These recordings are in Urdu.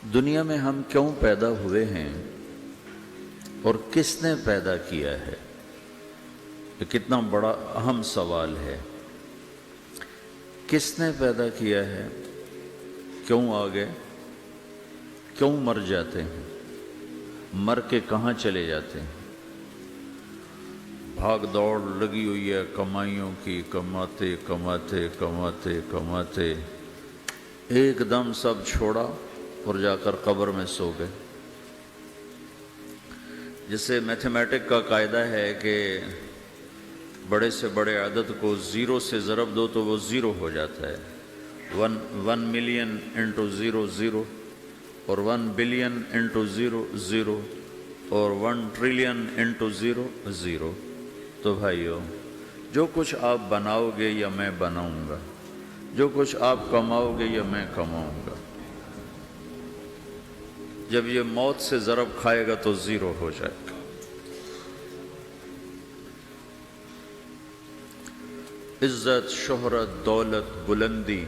دنیا میں ہم کیوں پیدا ہوئے ہیں اور کس نے پیدا کیا ہے؟ یہ کتنا بڑا اہم سوال ہے۔ کس نے پیدا کیا ہے؟ کیوں آگے؟ کیوں مر جاتے ہیں؟ مر کے کہاں چلے جاتے ہیں؟ بھاگ دوڑ لگی ہوئی ہے کمائیوں کی، کماتے کماتے کماتے کماتے ایک دم سب چھوڑا اور جا کر قبر میں سو گئے۔ جسے میتھمیٹک کا قاعدہ ہے کہ بڑے سے بڑے عدد کو زیرو سے ضرب دو تو وہ زیرو ہو جاتا ہے۔ 1 ملین انٹو زیرو زیرو، اور 1 بلین انٹو زیرو زیرو، اور 1 ٹریلین انٹو زیرو زیرو۔ تو بھائیو، جو کچھ آپ بناؤ گے یا میں بناؤں گا، جو کچھ آپ کماؤ گے یا میں کماؤں گا، جب یہ موت سے ضرب کھائے گا تو زیرو ہو جائے گا۔ عزت، شہرت، دولت، بلندی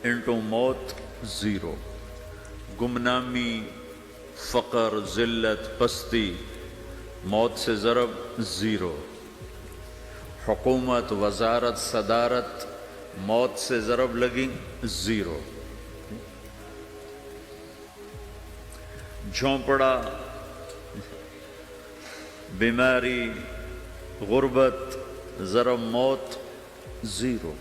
انٹو موت زیرو۔ گمنامی، فقر، ذلت، پستی موت سے ضرب زیرو۔ حکومت، وزارت، صدارت موت سے ضرب لگی زیرو۔ جھونپڑا، بیماری، غربت ضرب موت زیرو۔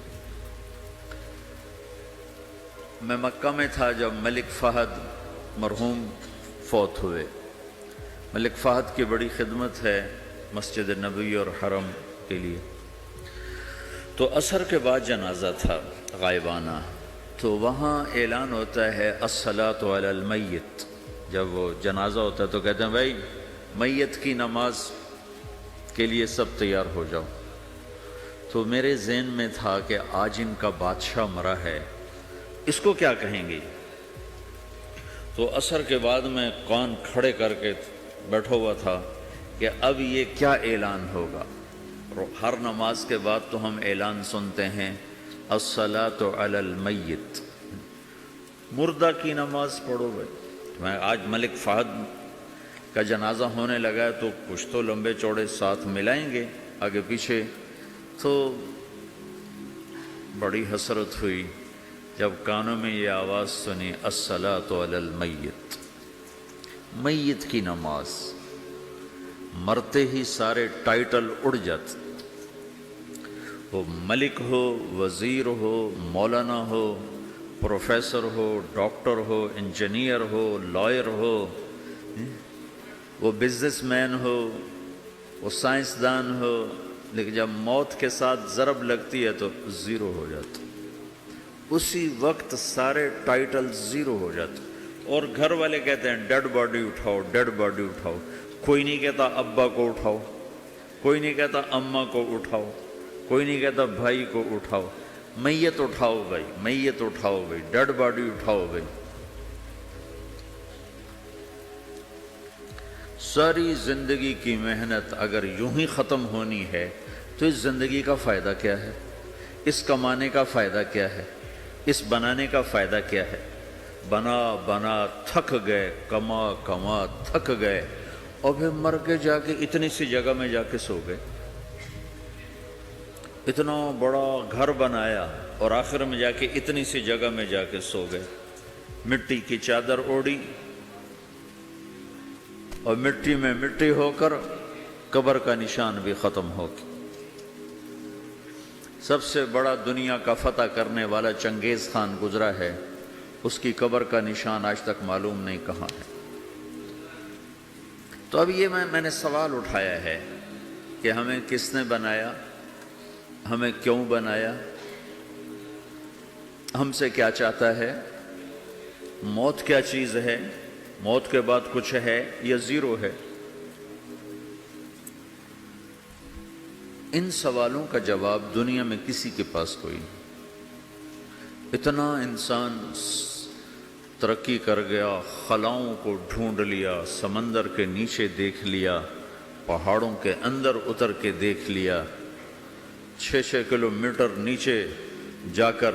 میں مکہ میں تھا جب ملک فہد مرحوم فوت ہوئے۔ ملک فہد کی بڑی خدمت ہے مسجد نبوی اور حرم کے لیے۔ تو عصر کے بعد جنازہ تھا غائبانہ، تو وہاں اعلان ہوتا ہے الصلاۃ علی المیت۔ جب وہ جنازہ ہوتا ہے تو کہتے ہیں بھائی میت کی نماز کے لیے سب تیار ہو جاؤ۔ تو میرے ذہن میں تھا کہ آج ان کا بادشاہ مرا ہے، اس کو کیا کہیں گے؟ تو عصر کے بعد میں کان کھڑے کر کے بیٹھا ہوا تھا کہ اب یہ کیا اعلان ہوگا۔ ہر نماز کے بعد تو ہم اعلان سنتے ہیں الصلاۃ علی المیت، مردہ کی نماز پڑھو بھائی۔ میں آج ملک فہد کا جنازہ ہونے لگا ہے تو کچھ تو لمبے چوڑے ساتھ ملائیں گے آگے پیچھے۔ تو بڑی حسرت ہوئی جب کانوں میں یہ آواز سنی الصلاۃ علی المیت، میت کی نماز۔ مرتے ہی سارے ٹائٹل اڑ جاتے، وہ ملک ہو، وزیر ہو، مولانا ہو، پروفیسر ہو، ڈاکٹر ہو، انجینئر ہو، لائر ہو، وہ بزنس مین ہو، وہ سائنسدان ہو، لیکن جب موت کے ساتھ ضرب لگتی ہے تو زیرو ہو جاتا، اسی وقت سارے ٹائٹل زیرو ہو جاتے۔ اور گھر والے کہتے ہیں ڈیڈ باڈی اٹھاؤ، ڈیڈ باڈی اٹھاؤ۔ کوئی نہیں کہتا ابا کو اٹھاؤ، کوئی نہیں کہتا اماں کو اٹھاؤ، کوئی نہیں کہتا بھائی کو اٹھاؤ۔ میت اٹھاؤ بھائی، میت اٹھاؤ بھائی، ڈیڈ باڈی اٹھاؤ بھائی۔ ساری زندگی کی محنت اگر یوں ہی ختم ہونی ہے تو اس زندگی کا فائدہ کیا ہے؟ اس کمانے کا فائدہ کیا ہے؟ اس بنانے کا فائدہ کیا ہے؟ بنا بنا تھک گئے، کما کما تھک گئے، اور پھر مر کے جا کے اتنی سی جگہ میں جا کے سو گئے۔ اتنا بڑا گھر بنایا اور آخر میں جا کے اتنی سی جگہ میں جا کے سو گئے۔ مٹی کی چادر اوڑھی اور مٹی میں مٹی ہو کر قبر کا نشان بھی ختم ہو گیا۔ سب سے بڑا دنیا کا فتح کرنے والا چنگیز خان گزرا ہے، اس کی قبر کا نشان آج تک معلوم نہیں کہاں ہے۔ تو اب یہ میں نے سوال اٹھایا ہے کہ ہمیں کس نے بنایا، ہمیں کیوں بنایا، ہم سے کیا چاہتا ہے، موت کیا چیز ہے، موت کے بعد کچھ ہے یا زیرو ہے؟ ان سوالوں کا جواب دنیا میں کسی کے پاس کوئی نہیں۔ اتنا انسان ترقی کر گیا، خلاؤں کو ڈھونڈ لیا، سمندر کے نیچے دیکھ لیا، پہاڑوں کے اندر اتر کے دیکھ لیا، 6 کلومیٹر نیچے جا کر